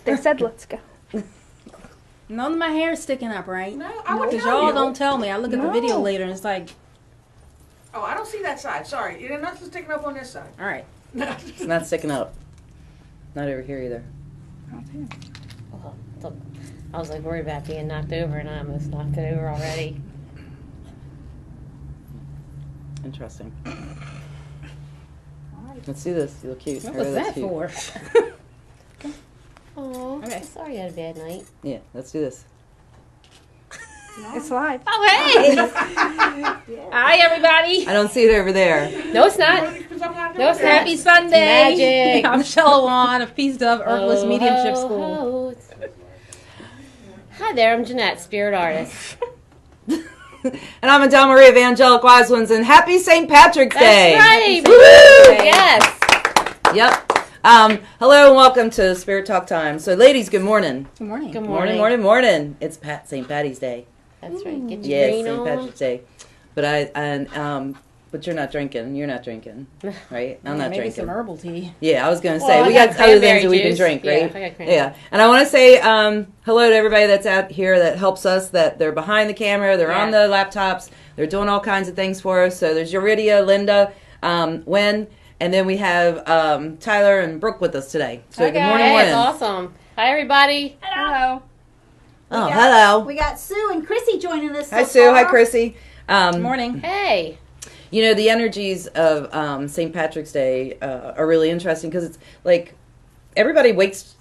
They said let's go. None of my hair's sticking up, right? No, I would Because tell y'all you. don't tell me. I look at the video later and it's like, Oh, I don't see that side. Sorry. You're not sticking up on this side. all right. It's not sticking up. Not over here either. Oh, look, I was like worried about being knocked over, and I almost knocked it over already. Interesting. Let's do this. You look cute. What Her was looks that cute. for? Oh, Okay. sorry you had a bad night. Yeah, let's do this. It's live. Oh, hey! Hi, everybody. I don't see it over there. No, it's not. Because I'm not No, it's doing not. Happy Sunday. Magic. I'm Shalawan of Peace Dove Herbalist Oh, Mediumship ho, School. ho. Hi there, I'm Jeanette, spirit artist. And I'm Adele Marie of Angelic Wise Ones, and happy St. Patrick's Day. That's right. Woo! Yes. Yep. Hello and welcome to Spirit Talk Time. So, ladies, good morning. Good morning. Good Morning, morning. morning, morning. It's St. Patty's Day. That's right. Get your Yes, green St. on. Patrick's Day. But you're not drinking. You're not drinking, right? I'm not Maybe drinking. some herbal tea. Yeah, I was going to say, Well, I we got got other cranberry things that we can juice. drink, Yeah, right? I got cranberry. Yeah. And I want to say hello to everybody that's out here that helps us, that they're behind the camera, they're on the laptops, they're doing all kinds of things for us. So there's Yuridia, Linda, Wen, and then we have Tyler and Brooke with us today. So Okay. good morning, Hey, Wen. it's awesome. Hi, everybody. Hello. Oh, hello. We got Sue and Chrissy joining us. Hi, so Sue. Hi, far. Chrissy. Good morning. Hey. You know, the energies of St. Patrick's Day are really interesting because it's like everybody waits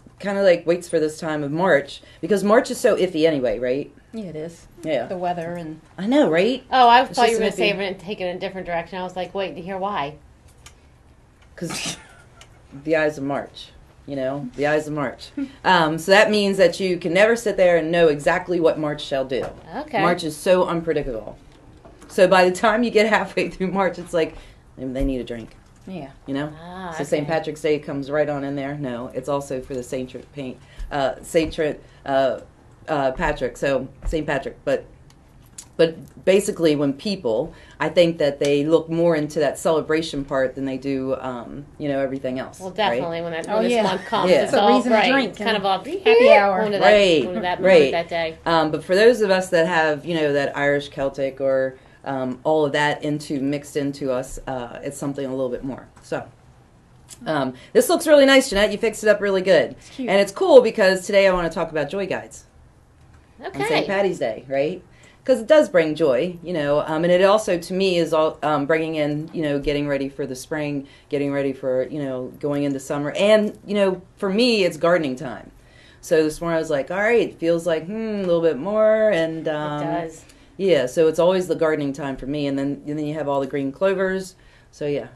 for this time of March because March is so iffy anyway, right? Yeah, it is. Yeah. The weather and I know, right? Oh, I It's thought you just were going an to say iffy- it and take it in a different direction. I was like, waiting to hear why. Because the eyes of March, you know, the eyes of March. So that means that you can never sit there and know exactly what March shall do. Okay. March is so unpredictable. So by the time you get halfway through March, it's like they need a drink, yeah. you know? Ah, So St. okay. Patrick's Day comes right on in there. No, it's also for the Patrick. So St. Patrick, but basically, when people, I think that they look more into that celebration part than they do, everything else. Well, right? definitely when Oh, this yeah. month comes, Yeah. it's It's a all reason to right. drink It's kind of a happy hour. Going to Right, that, going to that right. moment that day. But for those of us that have, that Irish Celtic or all of that mixed into us, it's something a little bit more. So. This looks really nice, Jeanette. You fixed it up really good. It's cute. And it's cool because today I want to talk about joy guides. On St. Okay. Patty's Day, right? Because it does bring joy, and it also, to me, is all bringing in, getting ready for the spring, getting ready for, going into summer. And, for me, it's gardening time. So this morning I was like, all right, it feels like, a little bit more. And, It does. yeah, so it's always the gardening time for me. And then you have all the green clovers. So, yeah.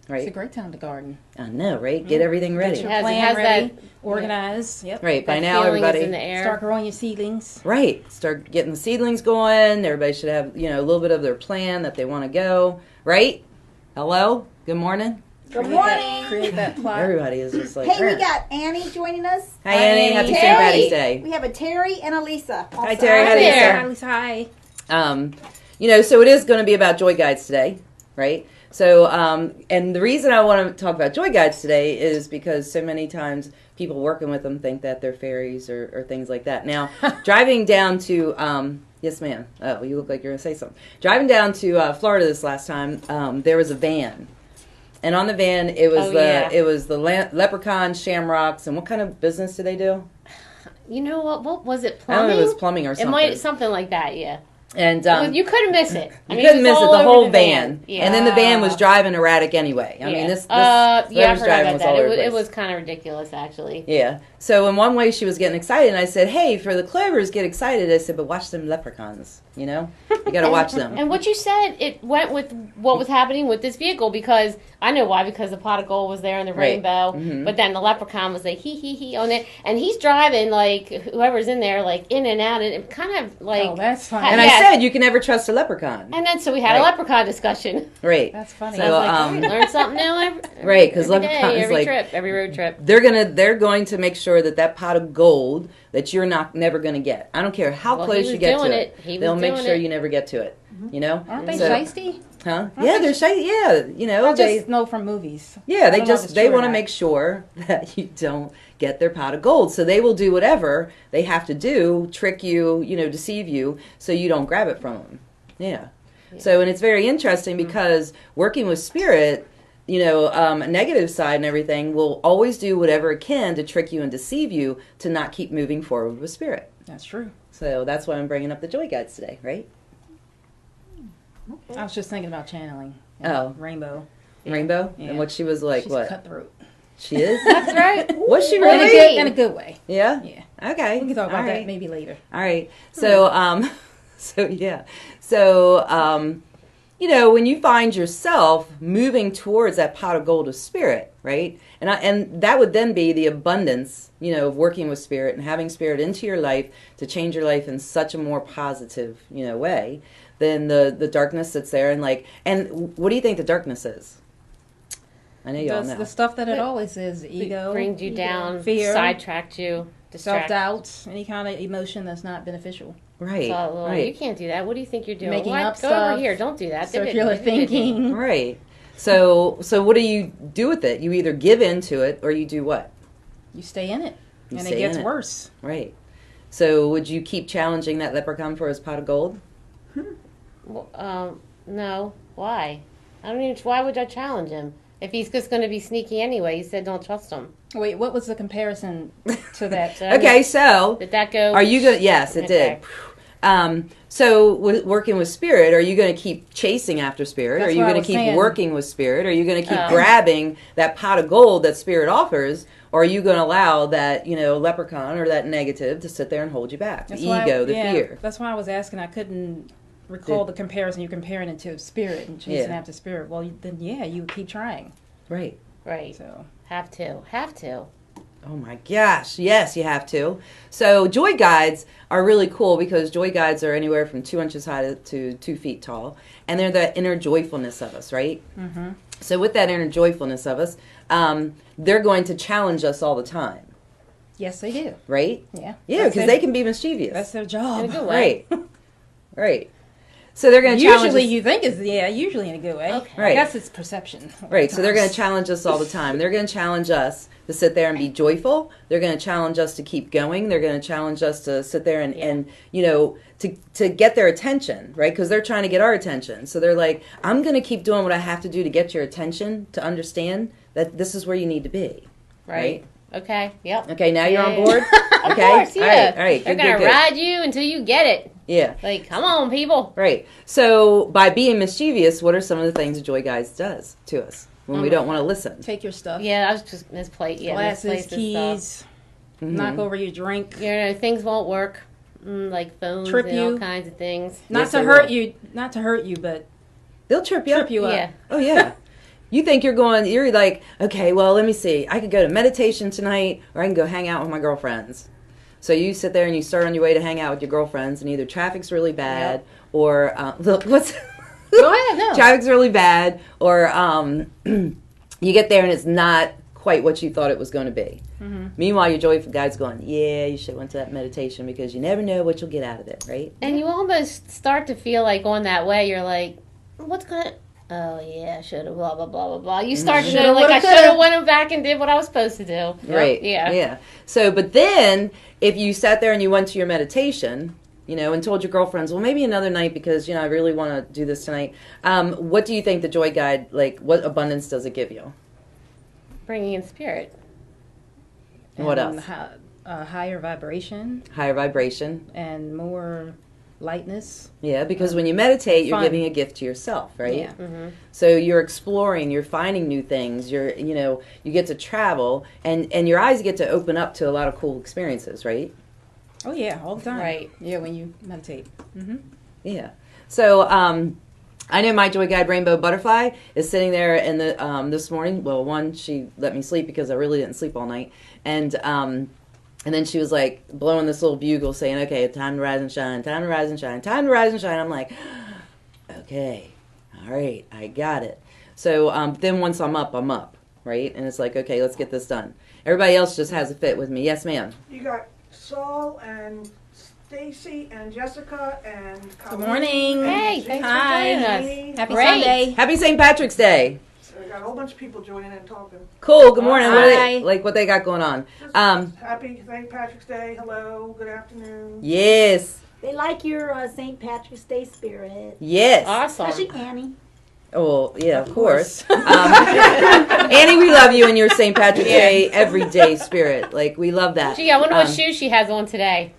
Right? It's a great time to garden. I know, right? Get everything ready. Get your It has- it plan has ready, that- organize. Yep. Right, by That now feeling is everybody... in the air. Start growing your seedlings. Right. Start getting the seedlings going. Everybody should have, a little bit of their plan that they want to go. Right? Hello? Good morning? Good morning. Create that plot. Everybody is just like... Hey, we "Grr." got Annie joining us. Hi, Annie. Happy St. Terry. Patty's Day. We have a Terry and a Lisa. Also. Hi, Terry. Hi there. Hi. So it is going to be about joy guides today, right? So, and the reason I want to talk about joy guides today is because so many times people working with them think that they're fairies or things like that. Now, driving down to, yes, ma'am. Oh, you look like you're going to say something. Driving down to Florida this last time, there was a van. And on the van, it was the leprechauns, shamrocks, and what kind of business do they do? You know what was it? I Plumbing? don't know if it was plumbing or It something. might something like that. Yeah. And You couldn't miss it. you couldn't miss it, the whole van. Yeah. And then the van was driving erratic anyway. I mean, this yeah, I've whoever's heard driving about was that. all over the It place. was kind of ridiculous, actually. Yeah. So in one way she was getting excited, and I said, hey, for the clovers, get excited. I said, but watch them leprechauns, You got to watch them. And what you said, it went with what was happening with this vehicle, because I know why, because the pot of gold was there in the Right. rainbow, Mhm. but then the leprechaun was like, he on it, and he's driving, like, whoever's in there, like, in and out, and it kind of, like... Oh, that's funny. And Yes. I said, you can never trust a leprechaun. And then, so we had a Right. leprechaun discussion. Right. That's funny. So I So, was like, all right, learn something new every, Right, 'cause every day, leprechaun is every like- trip, every road trip. They're going to make sure that pot of gold that you're never going to get. I don't care how Well, close he you was get to doing it. it. He was They'll make doing sure it. you never get to it. You know, Aren't they So- shiesty? huh? Yeah, they're shy. Yeah, you know, I they just know from movies. yeah I they don't know if just it's they true or want to not. make sure that you don't get their pot of gold. So they will do whatever they have to do, trick you, you know, deceive you, so you don't grab it from them. Yeah. So and it's very interesting because working with spirit. You know, a negative side and everything will always do whatever it can to trick you and deceive you to not keep moving forward with spirit. That's true. So that's why I'm bringing up the joy guides today, right? I was just thinking about channeling. Oh. Rainbow. Rainbow, Yeah. and what she was like, She's what cutthroat. she is? That's right. Was she In a really? good, in a good way. Yeah. Yeah. Okay. We can talk about All that right. maybe later. All right. So, you know, when you find yourself moving towards that pot of gold of spirit, right? And that would then be the abundance, you know, of working with spirit and having spirit into your life to change your life in such a more positive, you know, way than the darkness that's there. And what do you think the darkness is? I know you all That's know. the stuff that it always is. Ego, Brings you down, fear, sidetracked you, distract. self-doubt, any kind of emotion that's not beneficial. Right. So, right. You can't do that. What do you think you're doing? Making What? up Go stuff, over here. Don't do that. Circular thinking. Right. So what do you do with it? You either give into it or you do what? You stay in it. You And it stay gets in it. worse. Right. So would you keep challenging that leprechaun for his pot of gold? No. Why? I don't even. Why would I challenge him? If he's just going to be sneaky anyway, he said don't trust him. Wait, what was the comparison to that? So, I mean, Okay, so Did that go? are you going to, yes, it Okay. did. So working with spirit, are you going to keep chasing after spirit? That's Are you what I going to was keep saying. working with spirit? Are you going to keep Oh. grabbing that pot of gold that spirit offers? Or are you going to allow that, you know, leprechaun or that negative to sit there and hold you back? The ego, the fear. That's why I was asking. I couldn't recall the comparison. You're comparing it to spirit and chasing Yeah. after spirit. Well, then, yeah, you would keep trying. Right. Right. So, Have to. Oh my gosh. Yes, you have to. So joy guides are really cool because joy guides are anywhere from 2 inches high to 2 feet tall. And they're the inner joyfulness of us, right? mm-hmm. So with that inner joyfulness of us, they're going to challenge us all the time, Yes, they do. right? Yeah. Yeah, That's because their- they can be mischievous. That's their In a job. good way. Right. Right. So they're going to challenge Usually, us. you think it's usually in a good way. Okay. Right. I guess it's perception. Right, so they're going to challenge us all the time. They're going to challenge us to sit there and be joyful. They're going to challenge us to keep going. They're going to challenge us to sit there and you know, to get their attention, right? Because they're trying to get our attention. So they're like, I'm going to keep doing what I have to do to get your attention, to understand that this is where you need to be. Right. Okay. Yep. Okay, now you're on Yeah. board? Of Okay? course. Yeah. All right. They're Good, gonna good, good. ride you until you get it. Yeah. Like, come on, people. Right. So by being mischievous, what are some of the things Joy Guides does to us when we don't want to listen? Take your stuff. Yeah, I was just misplaced. Yeah, Glasses, misplaced this stuff. keys, knock over your drink. You know, things won't work. Like phones Trip and all you. kinds of things. Not Yes, to they hurt will. you. Not to hurt you, but They'll trip you trip up. you up. Yeah. Oh yeah. You think you're like, okay, well, let me see. I could go to meditation tonight or I can go hang out with my girlfriends. So you sit there and you start on your way to hang out with your girlfriends and either traffic's really bad or look, what's Go ahead. No. traffic's really bad or you get there and it's not quite what you thought it was going to be. Mm-hmm. Meanwhile, your joyful guide's going, yeah, you should have went to that meditation because you never know what you'll get out of it, right? And you almost start to feel like on that way, you're like, what's gonna... Oh, yeah, I should have, blah, blah, blah, blah, blah. You start to Shoulda, know, like, I woulda, should have coulda. went back and did what I was supposed to do. Right. Yeah. Yeah. So, but then if you sat there and you went to your meditation, you know, and told your girlfriends, well, maybe another night because, you know, I really want to do this tonight. What do you think the Joy Guide, like, what abundance does it give you? Bringing in spirit. What And else? Higher vibration Higher vibration. and more lightness. Yeah, because when you meditate, you're Fun. giving a gift to yourself, right? Yeah. Mm-hmm. So you're exploring, you're finding new things, you know, you get to travel, and your eyes get to open up to a lot of cool experiences, right? Oh yeah, all the time. Right. Yeah, when you meditate. Mm-hmm. Yeah. So I know my Joy Guide Rainbow Butterfly is sitting there in the this morning. Well, one, she let me sleep because I really didn't sleep all night, and then she was like blowing this little bugle saying, "Okay, time to rise and shine, time to rise and shine, time to rise and shine." I'm like, okay, all right, I got it. So then once I'm up, right? And it's like, okay, let's get this done. Everybody else just has a fit with me. Yes, ma'am. You got Saul and Stacy and Jessica and Good morning. Hey, thanks for Hi. joining us. Jeannie. Happy Great. Sunday. Happy St. Patrick's Day. So we got a whole bunch of people joining and talking. Cool. Good morning. What, Hi. what they got going on? Just happy St. Patrick's Day. Hello. Good afternoon. Yes. They like your St. Patrick's Day spirit. Yes. Awesome. Especially Annie. Oh, well, yeah, of course. Annie, we love you and your St. Patrick's Day everyday spirit. Like, we love that. Gee, I wonder what shoes she has on today.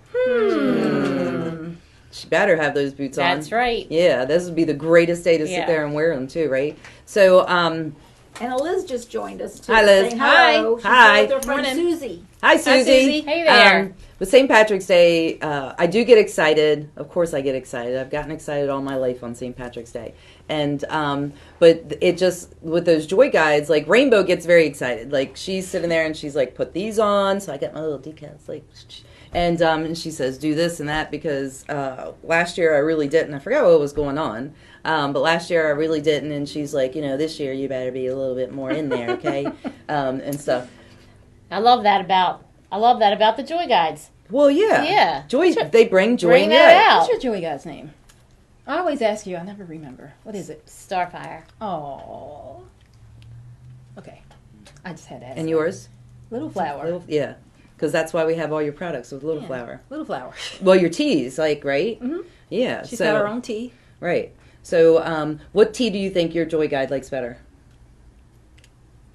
She better have those boots on. That's right. Yeah, this would be the greatest day to sit Yeah. there and wear them too, right? So, And Liz just joined us too. Hi, Liz. Saying hello. She's Hi. with her friend Morning. Susie. hi, Susie. Susie. Hey there. With St. Patrick's Day, I do get excited. Of course, I get excited. I've gotten excited all my life on St. Patrick's Day, and but it just with those joy guides, like Rainbow gets very excited. Like she's sitting there and she's like, "Put these on." So I got my little decals, like, and she says, "Do this and that," because last year I really didn't. I forgot what was going on. But last year I really didn't, and she's like, this year you better be a little bit more in there, okay, and stuff. I love that about the Joy Guides. Well, yeah, Yeah. joy. They bring joy Bring in your that life. out. What's your Joy Guy's name? I always ask you. I never remember. What is it? Starfire. Oh. Okay. I just had to ask. And yours? Little Flower. Yeah, because that's why we have all your products with Little Yeah. Flower. Little Flower. Well, your teas, like, right? Mhm. Yeah. She's so, got her own tea. Right. So, what tea do you think your Joy Guide likes better?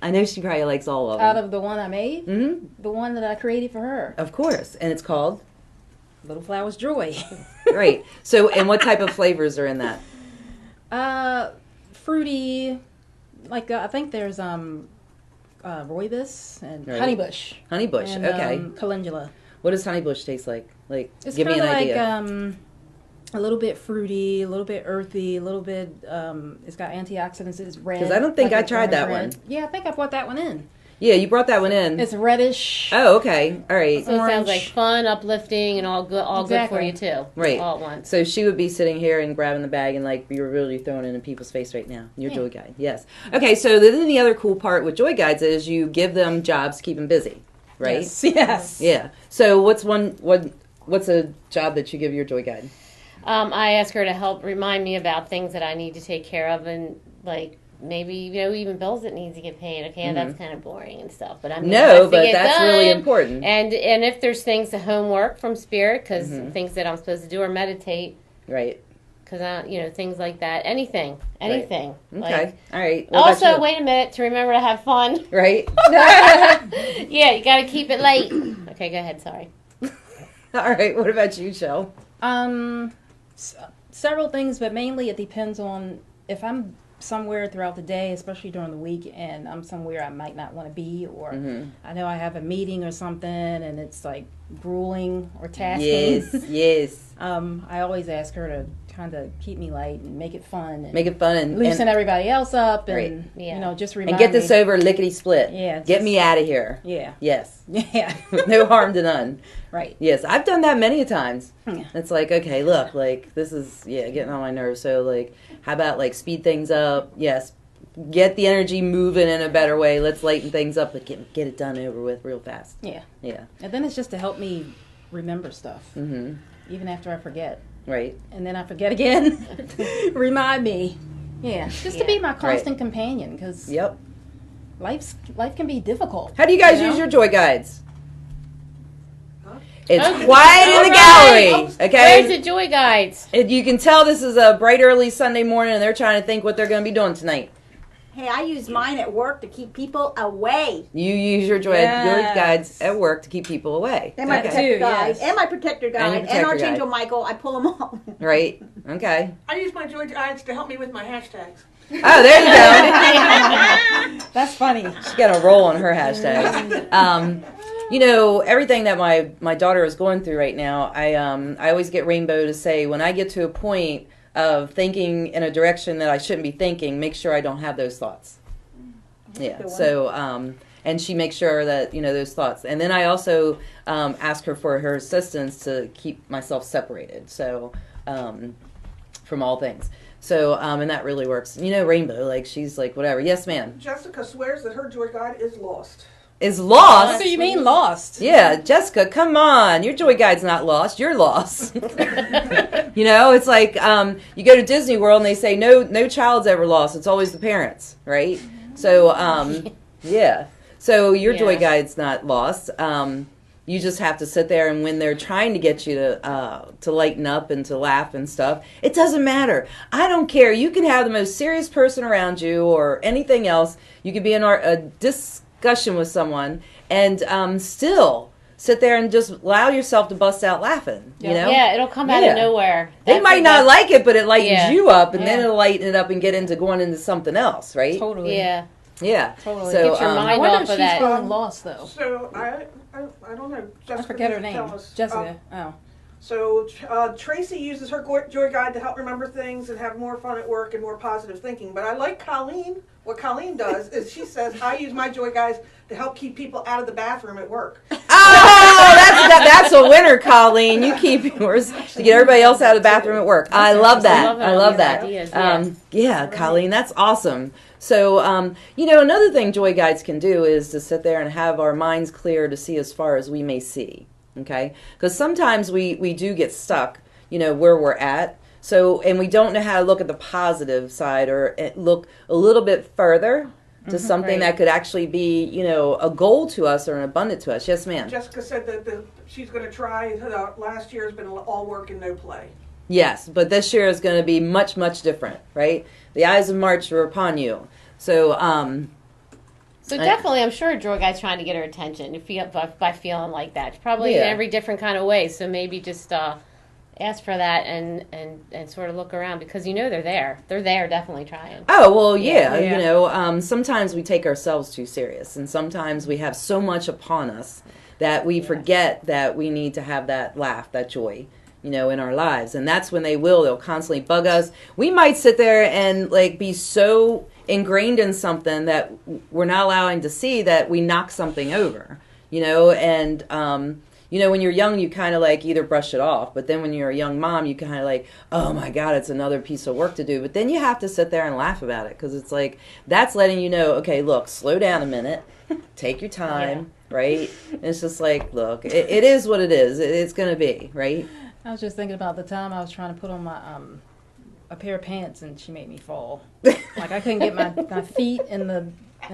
I know she probably likes all of Out them. of the one I made, Mm-hmm. the one that I created for her. Of course, and it's called Little Flower's Joy. right. So, and what type of flavors are in that? Fruity, like I think there's rooibos and Right. honeybush. Honeybush. And, Okay. Calendula. What does honeybush taste like? Like, It's give me kind an of like idea. a little bit fruity, a little bit earthy, a little bit. It's got antioxidants. It's red. 'Cause I don't think like I an tried that orange red. one. Yeah, I think I brought that one in. Yeah, you brought that one in. It's reddish. Oh, okay. All right. So it sounds Orange. like fun, uplifting, and all good for Exactly. you too. Right. All at once. So she would be sitting here and grabbing the bag and like you're really throwing it in people's face right now. Your Yeah. Joy Guide, yes. Okay, so then the other cool part with Joy Guides is you give them jobs to keep them busy, right? Yes. Yes. Yeah. So what's a job that you give your Joy Guide? I ask her to help remind me about things that I need to take care of, and like maybe even bills that need to get paid. Okay, that's kind of boring and stuff, but I'm No, but that's really important. And if there's things to homework from Spirit, because things that I'm supposed to do or meditate, Right. because things like that. Anything. Okay. Like, All right. What about also, you? wait a minute to remember to have fun. Right. Yeah, you got to keep it late. Okay, go ahead. Sorry. All right. What about you, Shell? Several things, but mainly it depends on if I'm somewhere throughout the day, especially during the week, and I'm somewhere I might not want to be, or I know I have a meeting or something, and it's like grueling or tasking. Yes. Yes. I always ask her to kind of keep me light and make it fun, and Make it fun and loosen everybody else up, and Right. Yeah. just and remind get this me. over lickety split. Yeah, Get just- me out of here. Yeah, Yes. yeah, No harm to none. right. Yes, I've done that many a times. Yeah. It's like, okay, look, like this is getting on my nerves. So like, how about like speed things up? Yes, get the energy moving in a better way. Let's lighten things up, but get it done over with real fast. Yeah, Yeah. and then it's just to help me remember stuff, Mhm. even after I forget. Right. And then I forget again. Remind me. Yeah, just to be my constant companion, because Yep. life can be difficult. How do you guys You know? use your joy guides? It's Okay. quiet in the gallery. Where's Okay. the Joy Guides? You can tell this is a bright early Sunday morning, and they're trying to think what they're going to be doing tonight. Hey, I use mine at work to keep people away. You use your joy Yes. guides at work to keep people away. And my Okay. protector Too, guide. yes. And my protector guide. your And, protector Archangel guide. Michael. I pull them all. Right? Okay. I use my Joy Guides to help me with my hashtags. Oh, there you go. That's funny. She's got a roll on her hashtags. Everything that my daughter is going through right now, I always get Rainbow to say, when I get to a point of thinking in a direction that I shouldn't be thinking, make sure I don't have those thoughts. Yeah. Good one. So, and she makes sure that, those thoughts. And then I also ask her for her assistance to keep myself separated. So, from all things. So, and that really works. Rainbow, like, she's like, whatever. Yes, ma'am. Jessica swears that her Joy Guide is lost. is lost. What do you mean lost? Yeah, Jessica, come on. Your joy guide's not lost. You're lost. You know, it's like you go to Disney World and they say no child's ever lost. It's always the parents, right? So, yeah. So your joy guide's not lost. You just have to sit there, and when they're trying to get you to lighten up and to laugh and stuff, it doesn't matter. I don't care. You can have the most serious person around you or anything else. You could be in a discussion with someone and still sit there and just allow yourself to bust out laughing. You know? Yeah, it'll come out of nowhere. They might not like it, but it lightens you up, and then Yeah. it'll lighten it up and get into going into something else, right? Totally. Yeah. Yeah. Totally. So, Get your I mind wonder off if of she's that. feeling lost though. So I don't know. I Jessica forget her didn't name. tell us. Jessica. Oh. So Tracy uses her joy guide to help remember things and have more fun at work and more positive thinking. But I like Colleen. What Colleen does is she says, I use my joy guides to help keep people out of the bathroom at work. Oh, that's a winner, Colleen. You keep yours to get everybody else out of the bathroom at work. I love that. I love that. Ideas, Yeah, Colleen, that's awesome. So, you know, another thing joy guides can do is to sit there and have our minds clear to see as far as we may see. Okay? Because sometimes we do get stuck, you know, where we're at. So, and we don't know how to look at the positive side or look a little bit further to something that could actually be, you know, a goal to us or an abundant to us. Yes, ma'am. Jessica said that she's going to try. Last year has been all work and no play. Yes, but this year is going to be much, much different, right? The eyes of March are upon you. So, So definitely, I'm sure Joy Guy's trying to get her attention by feeling like that. Probably in every different kind of way. So maybe just ask for that and sort of look around because you know they're there. They're there, definitely trying. oh, well, yeah. You know, sometimes we take ourselves too serious, and sometimes we have so much upon us that we forget that we need to have that laugh, that joy, you know, in our lives. And that's when they'll constantly bug us. We might sit there and like be so ingrained in something that we're not allowing to see that we knock something over, you know. And you know, when you're young, you kind of like either brush it off, but then when you're a young mom, you kind of like, oh my God, it's another piece of work to do. But then you have to sit there and laugh about it because it's like that's letting you know, okay, look, slow down a minute, take your time, right? And it's just like, look, it is what it is. It's going to be, right? I was just thinking about the time I was trying to put on my a pair of pants and she made me fall. Like I couldn't get my feet and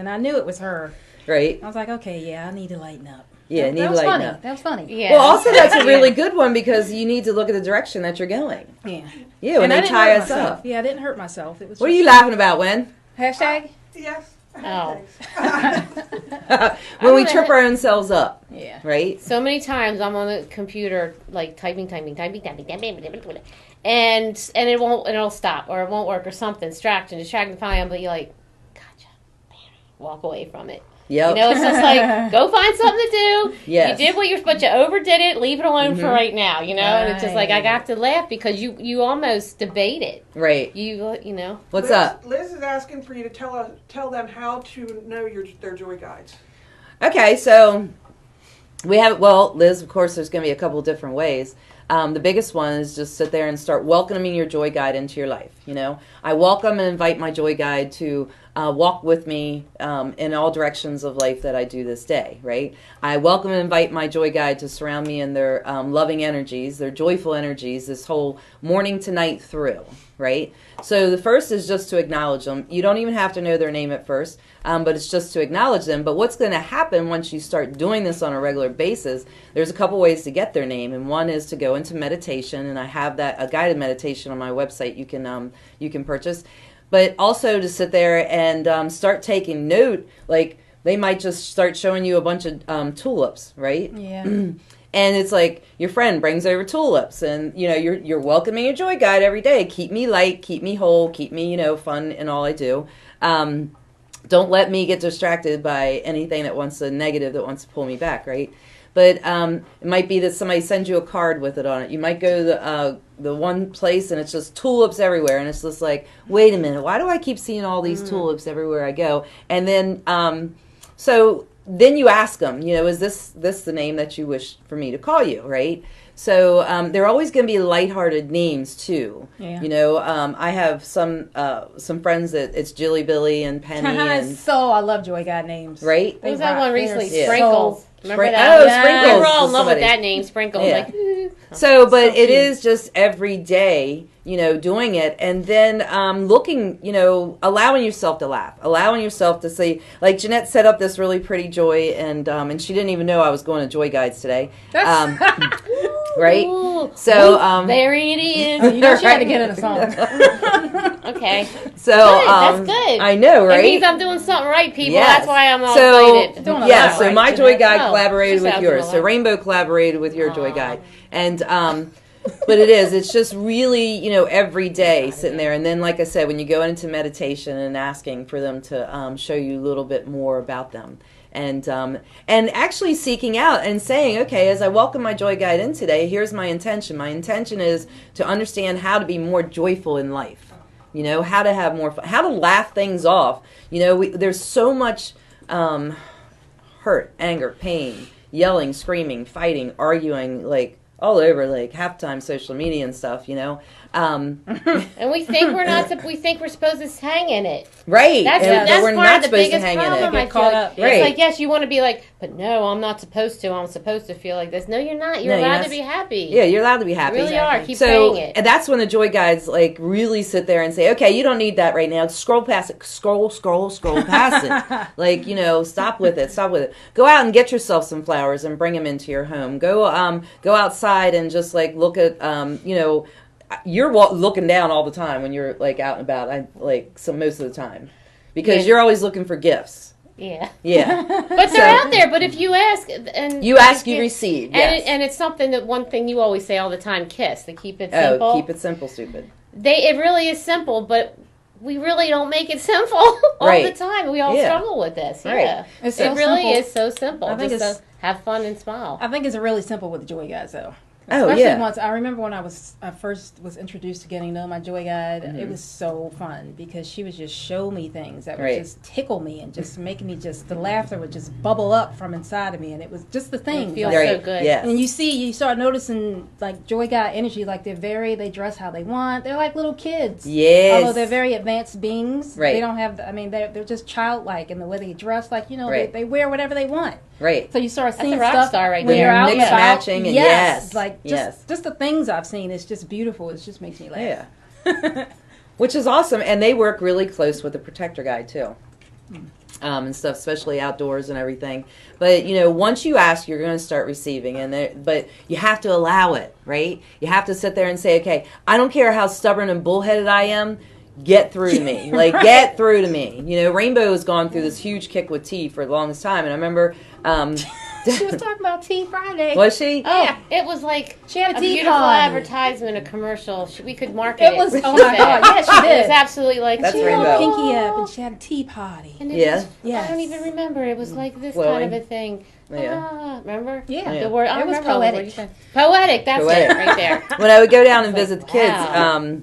I knew it was her. Right. I was like, okay, yeah, I need to lighten up. Yeah, that was lighten funny. up. That was funny. Yeah. Well, also that's a really good one because you need to look at the direction that you're going. Yeah. Yeah, when And I they didn't tie hurt us myself. up. Yeah, I didn't hurt myself. It was. What are you laughing about, Wen? Hashtag? Yes. Oh. When we trip our own selves up, Yeah. right? So many times I'm on the computer like typing, and it'll stop or it won't work or something, distracting. Finally, I'm like, gotcha, walk away from it. Yep. You know, it's just like go find something to do. Yes. You did but you overdid it. Leave it alone for right now. You know, and it's just like I got to laugh because you almost debate it. Right. You know. What's Liz, up? Liz is asking for you to tell them how to know their joy guides. Okay, so we have, well, Liz, of course, there's going to be a couple different ways. The biggest one is just sit there and start welcoming your joy guide into your life. You know, I welcome and invite my joy guide to walk with me in all directions of life that I do this day, right? I welcome and invite my joy guide to surround me in their loving energies, their joyful energies, this whole morning to night through, right? So the first is just to acknowledge them. You don't even have to know their name at first, but it's just to acknowledge them. But what's going to happen once you start doing this on a regular basis, there's a couple ways to get their name. And one is to go into meditation, and I have a guided meditation on my website you can purchase. But also to sit there and start taking note, like they might just start showing you a bunch of tulips, right? Yeah. And it's like your friend brings over tulips, and you know you're welcoming your joy guide every day. Keep me light, keep me whole, keep me fun in all I do. Don't let me get distracted by anything that wants to pull me back, right? But it might be that somebody sends you a card with it on it. You might go to the one place and it's just tulips everywhere, and it's just like, wait a minute, why do I keep seeing all these tulips everywhere I go? And then so then you ask them, is this the name that you wish for me to call you, right? So they're always going to be lighthearted names too. Yeah. I have some friends that it's Jilly Billy and Penny and So I love Joy God names. right. What was that one recently? Yeah. Sprinkles. Remember Sprin- that? oh, Yeah. Sprinkles. We were all in love with Somebody. that name, Sprinkles. Yeah. Like, ooh. So, but So it cute. is just every day, doing it, and then looking, allowing yourself to laugh, allowing yourself to say, like Jeanette set up this really pretty Joy, and she didn't even know I was going to Joy Guides today, right? Ooh. So, There it is. You know she had to get in a song. Okay. so Good, that's good. I know, right? It means I'm doing something right, people. Yes. That's why I'm all So, excited. Doing a yeah, lot so right, my Jeanette. Joy Guide Oh, collaborated she with sounds yours. doing a So lot. Rainbow collaborated with your Joy Aw. Guide. And, but it's just really, every day sitting there. And then, like I said, when you go into meditation and asking for them to show you a little bit more about them. And actually seeking out and saying, okay, as I welcome my Joy Guide in today, here's my intention. My intention is to understand how to be more joyful in life. How to have more fun, how to laugh things off. There's so much hurt, anger, pain, yelling, screaming, fighting, arguing, like all over, like halftime social media and stuff. And we think we're not. We think we're supposed to hang in it. Right? That's but we're part not of the supposed to biggest hang problem. in it. Get I feel caught like. up. Right. It's like, yes, you want to be like, but no, I'm not supposed to. I'm supposed to feel like this. No, you're not. You're No, you're allowed not. to be happy. Yeah, you're allowed to be happy. You really are. Keep So saying it. and that's when the Joy Guides like really sit there and say, okay, you don't need that right now. Scroll past it. Scroll past it. Like stop with it. Stop with it. Go out and get yourself some flowers and bring them into your home. Go outside and just like look at you're looking down all the time when you're like out and about. Most of the time because Yeah. you're always looking for gifts. Yeah. Yeah. But they're out there. But if you ask, and You ask, you receive. Yes. and it's something that one thing you always say all the time: kiss. To keep it simple. Oh, keep it simple, stupid. It really is simple, but we really don't make it simple all Right. the time. We all Yeah. struggle with this. Right. Yeah, It's it so really simple. is so simple. I think Just it's- to have fun and smile. I think it's really simple with the Joy Guides, though. Oh, Especially yeah. once I remember when I first was introduced to getting to know my Joy Guide, it was so fun because she would just show me things that would Right. just tickle me and just make me the laughter would just bubble up from inside of me, and it was just the thing. feels Like, so good. Yes. and you start noticing like Joy Guide energy, like they dress how they want. They're like little kids. Yes. Although they're very advanced beings, Right. they don't have. They're just childlike in the way they dress. Like Right. they wear whatever they want. Right. So you start That's seeing a rock stuff star right when there. you're out Mix and about. matching and yes. Like Yes. just the things I've seen. It's just beautiful. It just makes me laugh. Yeah. Which is awesome, and they work really close with the protector guide too, and stuff, especially outdoors and everything. But once you ask, you're going to start receiving, but you have to allow it, right? You have to sit there and say, okay, I don't care how stubborn and bullheaded I am. Get through to me, like Right. get through to me. Rainbow has gone through this huge kick with tea for the longest time, and I remember. She was talking about Tea Friday. Was she? Oh, it was like She had a a tea beautiful party. advertisement, a commercial. We could market It it. was. She Oh my said. God! Yeah, she It was did. absolutely like That's She Rainbow. held a pinky up and she had a tea party. And it Yeah. was, I Yes. don't even remember. It was like this Flowing. kind of a thing. Yeah. Remember? Yeah. Yeah. The word. I It was remember all the poetic. words you said. Poetic. That's Poetic. it right there. When I would go down and visit the kids, Wow.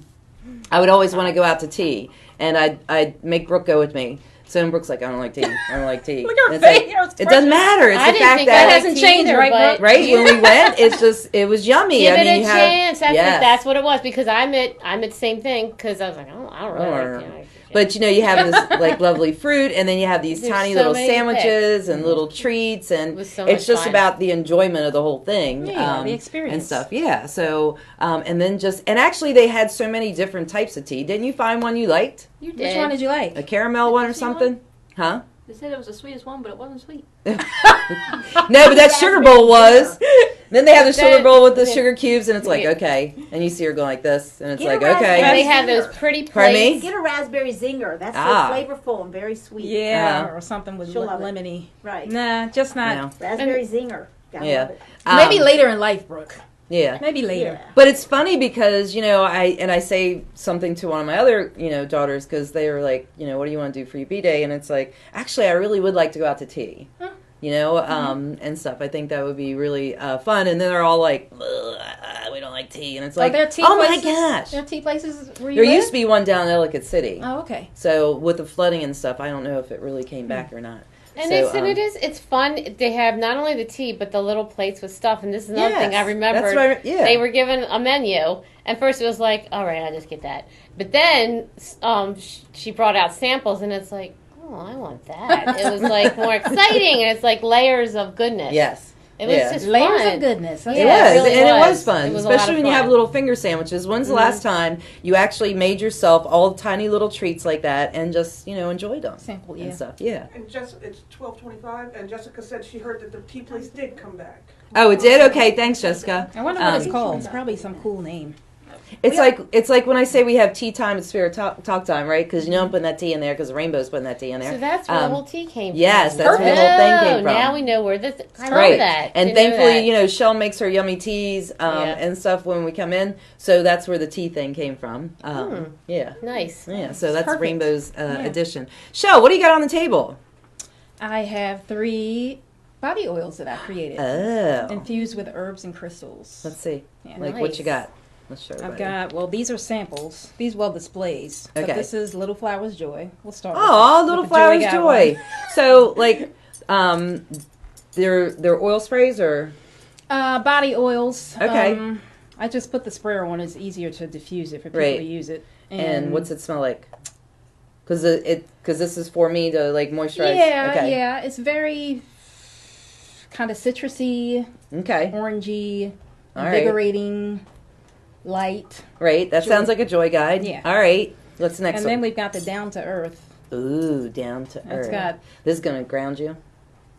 I would always want to go out to tea, and I'd make Brooke go with me. So then Brooke's like, I don't like tea. I don't like tea. Look at her And it's face, her Like, it doesn't matter. It's I the didn't fact think that I hasn't liked changed, either, right, but- Brooke? right when we went, it was yummy. Give I mean, it a you chance. have yes. That's what it was because I admit the same thing because I was like, I don't really like tea. But you have this like lovely fruit, and then you have these There's tiny so little many to sandwiches and little treats, and It was so it's much just fun. about the enjoyment of the whole thing, Yeah, the experience. and stuff. Yeah. So, and then and actually they had so many different types of tea. Didn't you find one you liked? You did. Which one did you like? A caramel one or you see one? something? Huh? They said it was the sweetest one, but it wasn't sweet. No, but that sugar bowl was. Then they have the sugar That- bowl with the yeah. sugar cubes, and it's like Yeah. okay, and you see her going like this, and it's Get like a raspberry. And okay. they had those pretty Pardon me? plates. Get a raspberry zinger. That's Ah. so flavorful and very sweet. Yeah, or something with She'll love it. lemony. Right. Nah, just not. No. Raspberry zinger. Gotta Yeah. love it. Maybe Um, later in life, Brooke. Yeah. Maybe later. Yeah. But it's funny because I say something to one of my other daughters because they were like what do you want to do for your b-day, and it's like actually I really would like to go out to tea, Huh. and stuff. I think that would be really fun. And then they're all like, we don't like tea, and it's like, Are there tea oh my places? gosh, There are tea places where you there live? used to be one down in Ellicott City. Oh, okay. So with the flooding and stuff, I don't know if it really came back or not. And So, it's fun. They have not only the tea, but the little plates with stuff. And this is another thing I Yes, remember. that's what They were given a menu. And first it was like, all right, I'll just get that. But then she brought out samples, and it's like, oh, I want that. It was like more exciting, and it's like layers of goodness. Yes. It was just Layers fun. of goodness. That's It Yeah, was, it really and it was was. fun, It was a lot especially of when you fun. have little finger sandwiches. When's the last time you actually made yourself all tiny little treats like that and just enjoyed them Simple, and yeah. stuff? Yeah. And it's 12:25, and Jessica said she heard that the tea place did come back. Oh, it did. Okay, thanks, Jessica. I wonder what it's Um, called. It's probably some cool name. It's like when I say we have tea time at Spirit Talk Time, right? Because I'm putting that tea in there because Rainbow's putting that tea in there. So that's where the whole tea came from. Yes, that's where the whole thing came from. Now we know where this. I love Right. that. And Didn't know thankfully, that. Shell makes her yummy teas and stuff when we come in. So that's where the tea thing came from. Yeah. Nice. Yeah, so that's Perfect. Rainbow's addition. Shell, what do you got on the table? I have 3 body oils that I created, Oh. infused with herbs and crystals. Let's see. Yeah. Like, what Nice. you got? Let's show I've everybody. got, these are samples. These, displays. Okay. But this is Little Flowers Joy. We'll start Oh, with Little the Flowers Guy Joy. one. So, like, they're oil sprays or? Body oils. Okay. I just put the sprayer on. It's easier to diffuse it for people Right. to use it. And what's it smell like? Because this is for me to, like, moisturize. Yeah, Okay. yeah. It's very kind of citrusy, Okay. orangey, All right. invigorating, light. Right. That Joy. sounds like a joy guide. Yeah. All right. What's the next And one? then we've got the Down to Earth. Ooh, down to That's earth. got, This is going to ground you.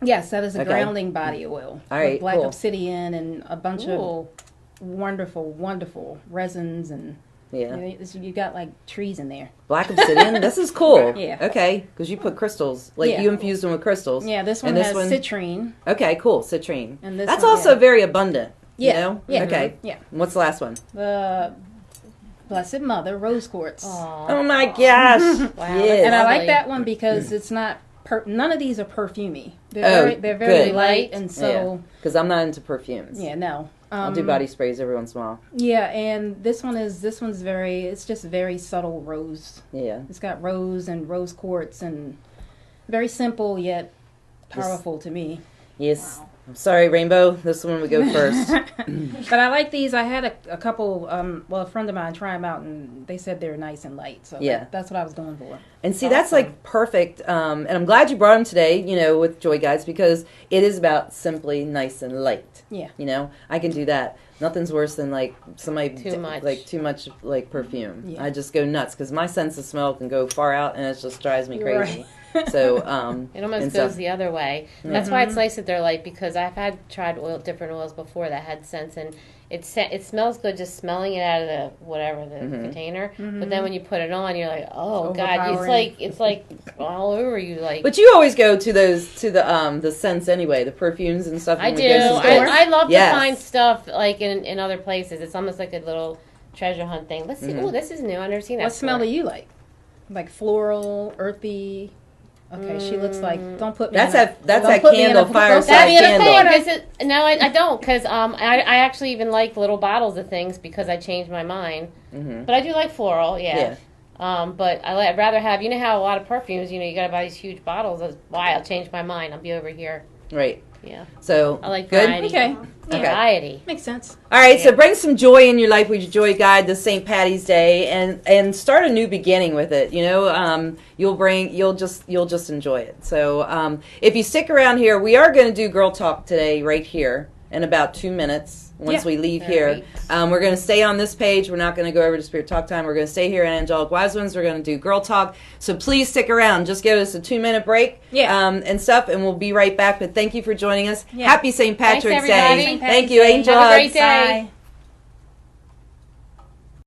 yes, that is a Okay. grounding body oil. All right, With black cool. obsidian and a bunch Ooh. of wonderful, wonderful resins. And Yeah. you got like trees in there. Black obsidian. This is cool. Yeah. Okay. Because you put crystals. Like, Yeah. you infused them with crystals. Yeah, this one And this has one- citrine. Okay, cool. Citrine. And this That's one, also yeah. very abundant. Yeah. You know? Yeah. Okay. Yeah. What's the last one? The Blessed Mother Rose Quartz. Aw. Oh my gosh. Wow, Yes. And I Lovely. like that one because it's not. None of these are perfumey. They're Oh, they're very good. light and so Because I'm not into perfumes. yeah no. I'll do body sprays every once in a while. Yeah, and this one's it's just very subtle rose. Yeah. It's got rose and rose quartz and very simple yet powerful to me. Yes. I'm sorry, Rainbow. This one would go first. But I like these. I had a couple. A friend of mine try them out, and they said they're nice and light. So Yeah. that's what I was going for. And see, that's like perfect. And I'm glad you brought them today, with Joy Guides, because it is about simply nice and light. Yeah. I can do that. Nothing's worse than like somebody Too much. too much like perfume. Yeah. I just go nuts because my sense of smell can go far out, and it just drives me Right. crazy. So It almost and goes stuff. the other way. That's why it's nice that they're light, because I've tried different oils before that had scents, and it smells good just smelling it out of the container. But then when you put it on, you're like, oh god, it's like all over you. Like, But you always go to the scents anyway, the perfumes and stuff. I when do. we go to the store. I love Yes. to find stuff like in other places. It's almost like a little treasure hunt thing. Let's see. Oh, this is new. I've never seen that. What smell before. do you like? Like floral, earthy. Okay, she looks like. Don't put me. That's in a- that. That's don't that put me in a- candle don't fireside put That's me in a the candle. thing. This is, no, I don't, because I actually even like little bottles of things because I changed my mind. But I do like floral, yeah. But I'd rather have, how a lot of perfumes, you got to buy these huge bottles. That's why I'll change my mind. I'll be over here. Right. Yeah. So I like good. variety. Okay. Variety. Makes sense. All right, so bring some joy in your life with your Joy Guide this St. Patty's Day, and start a new beginning with it. You'll just enjoy it. So if you stick around here, we are going to do Girl Talk today, right here, in about 2 minutes. Once Yeah. we leave All here, right. we're going to stay on this page. We're not going to go over to Spirit Talk Time. We're going to stay here in Angelic Wise Ones. We're going to do Girl Talk. So please stick around. Just give us a 2-minute break, and stuff, and we'll be right back. But thank you for joining us. Yeah. Happy St. Patrick's everybody. Day. St. Thank you, Patty's Day. Angel Have a great Hugs. day. Bye.